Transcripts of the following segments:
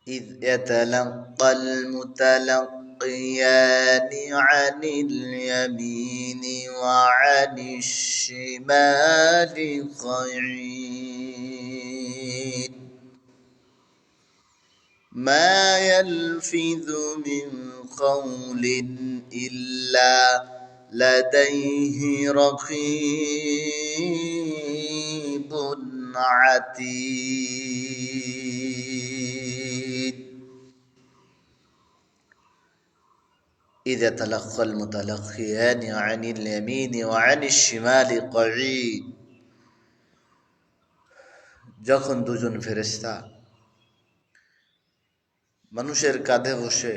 إذ يتلقى المتلقيان عن اليمين وعن الشمال قعيد ما يلفظ من قول إلا لديه رقيب عتيد إذا تلقى المتلقيان عن اليمين وعن الشمال قعيد যখন দুজন ফেরেশতা মানুষের কাঁধে বসে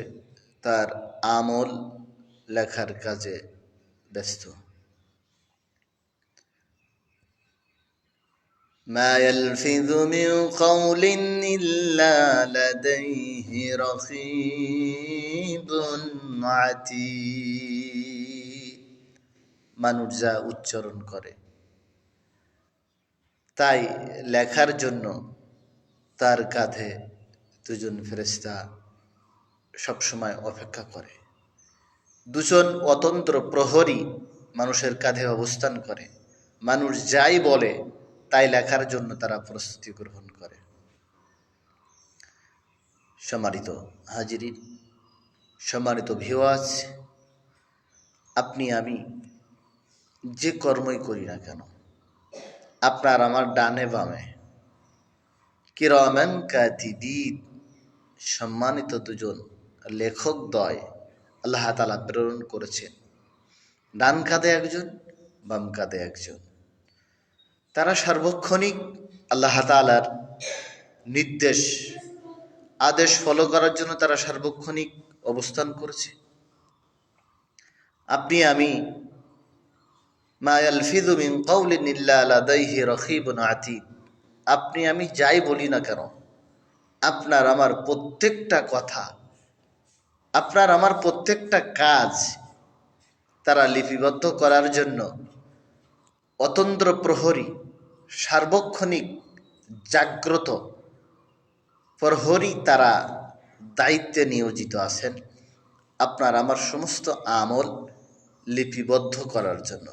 তার আমল লেখার কাজে ব্যস্ত। মা ইয়ালফিযু মিন কাওলিন ইল্লা লাদাইহি রাকীবুন আতীদ। মানুষ যা উচ্চারণ করে তাই লেখার জন্য তার কাঁধে দুজন ফেরেশতা সবসময় অপেক্ষা করে। দুজন অতন্ত্র প্রহরী মানুষের কাঁধে অবস্থান করে। মানুষ যাই বলে তাই লেখার জন্য তারা প্রস্তুতি গ্রহণ করে। সম্মানিত হাজিরিন, সম্মানিত ভিউয়ার্স, আপনি আমি যে কর্মই করি না কেন, আপনার আমার ডানে বামে কিরামান কাতিবিন সম্মানিত দুজন লেখক দ্বয় আল্লাহ তাআলা প্রেরণ করেছেন। ডান কাঁধে একজন, বাম কাঁধে একজন। তারা সার্বক্ষণিক আল্লাহ তাআলার নির্দেশ আদেশ ফলো করার জন্য তারা সার্বক্ষণিক অবস্থান করেছে। আপনি আমি মা ইয়ালফিযু মিন কাওলিন ইল্লা লাদাইহি রাকীবুন আতীদ, আপনি আমি যাই বলি না কেন, আপনার আমার প্রত্যেকটা কথা, আপনার আমার প্রত্যেকটা কাজ তারা লিপিবদ্ধ করার জন্য অতন্ত্র প্রহরী, সার্বক্ষণিক জাগ্রত প্রহরী তারা দায়িত্বে নিয়োজিত আছেন আপনার আমার সমস্ত আমল লিপিবদ্ধ করার জন্য।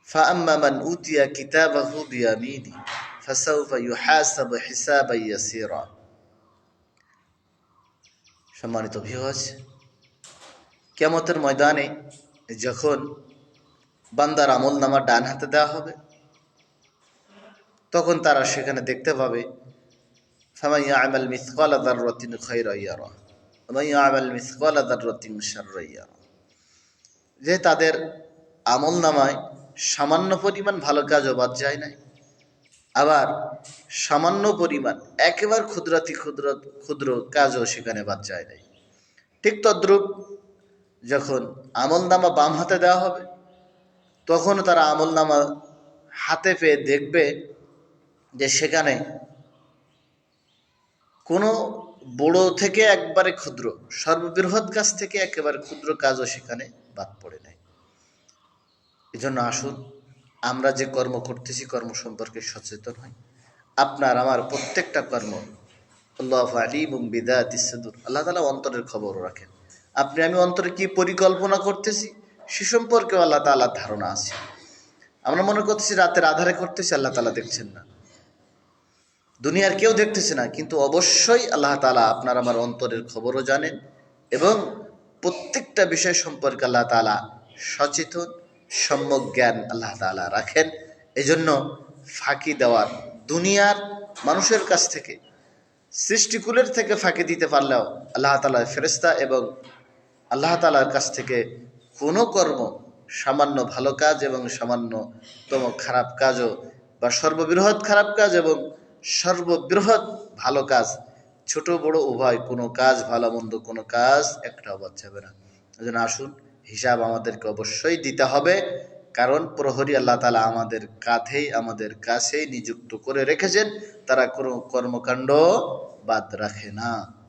فأما من أوتي كتابه بيمينه فسوف يحاسب حسابا يسيرا। সম্মানিত ভিউয়ার্স, কিয়ামতের ময়দানে যখন বান্দার আমলনামা ডান হাতে দেওয়া হবে, তখন তারা সেখানে দেখতে পাবে ফামান ইয়ামাল মিসকালা যাররাতিন খায়রান ইয়ারা ওয়া মান ইয়ামাল মিসকালা যাররাতিন শাররান ইয়ারা, যে তাদের আমলনামায় সামান্য পরিমাণ ভালো কাজও বাদ যায় নাই, আবার সামান্য পরিমাণ একেবারে ক্ষুদ্রাতি ক্ষুদ্র ক্ষুদ্র কাজও সেখানে বাদ যায় নাই। ঠিক তদ্রূপ যখন আমলনামা বাম হাতে দেওয়া হবে, তখন তারা আমলনামা হাতে পেয়ে দেখবে যে সেখানে কোনো বড় থেকে একবারে ক্ষুদ্র, সর্ববৃহৎ কাজ থেকে একেবারে ক্ষুদ্র কাজও সেখানে বাদ পড়ে নাই। এজন্য আসুন আমরা যে কর্ম করতেছি কর্ম সম্পর্কে সচেতন হই। আপনার আমার প্রত্যেকটা কর্ম আল্লাহু আলিমুম বিযাতিস সুদূর, আল্লাহ তাআলা অন্তরের খবরও রাখেন। আপনি আমি অন্তরে কি পরিকল্পনা করতেছি সে সম্পর্কেও আল্লাহ তাআলার ধারণা আছে। আমরা মনে করতেছি রাতের আধারে করতেছি, আল্লাহ তাআলা দেখছেন না, দুনিয়ার কেউ দেখতেছে না, কিন্তু অবশ্যই আল্লাহ তাআলা আপনার আমার অন্তরের খবরও জানেন এবং প্রত্যেকটা বিষয় সম্পর্কে আল্লাহ তাআলা সচেতন, সম্যক জ্ঞান আল্লাহ তাআলা রাখেন। এজন্য ফাঁকি দেওয়ার, দুনিয়ার মানুষের কাছ থেকে, সৃষ্টিকুলের থেকে ফাঁকি দিতে পারলেও আল্লাহ তাআলার ফেরেশতা এবং আল্লাহ তাআলার কাছ থেকে কোনো কর্ম, সামান্য ভালো কাজ এবং সামান্যতম খারাপ কাজও বা সর্ববৃহৎ খারাপ কাজ এবং সর্ববৃহৎ ভালো কাজ, ছোট বড় উভয় কোনো কাজ, ভালো মন্দ কোনো কাজ একটাও বাদ যাবে না। এজন্য আসুন হিসাব আমাদেরকে অবশ্যই দিতে হবে, কারণ প্রহরী আল্লাহ তাআলা আমাদের কাঁধেই, আমাদের কাছেই নিযুক্ত করে রেখেছেন, তারা কোনো কর্মকাণ্ড বাদ রাখে না।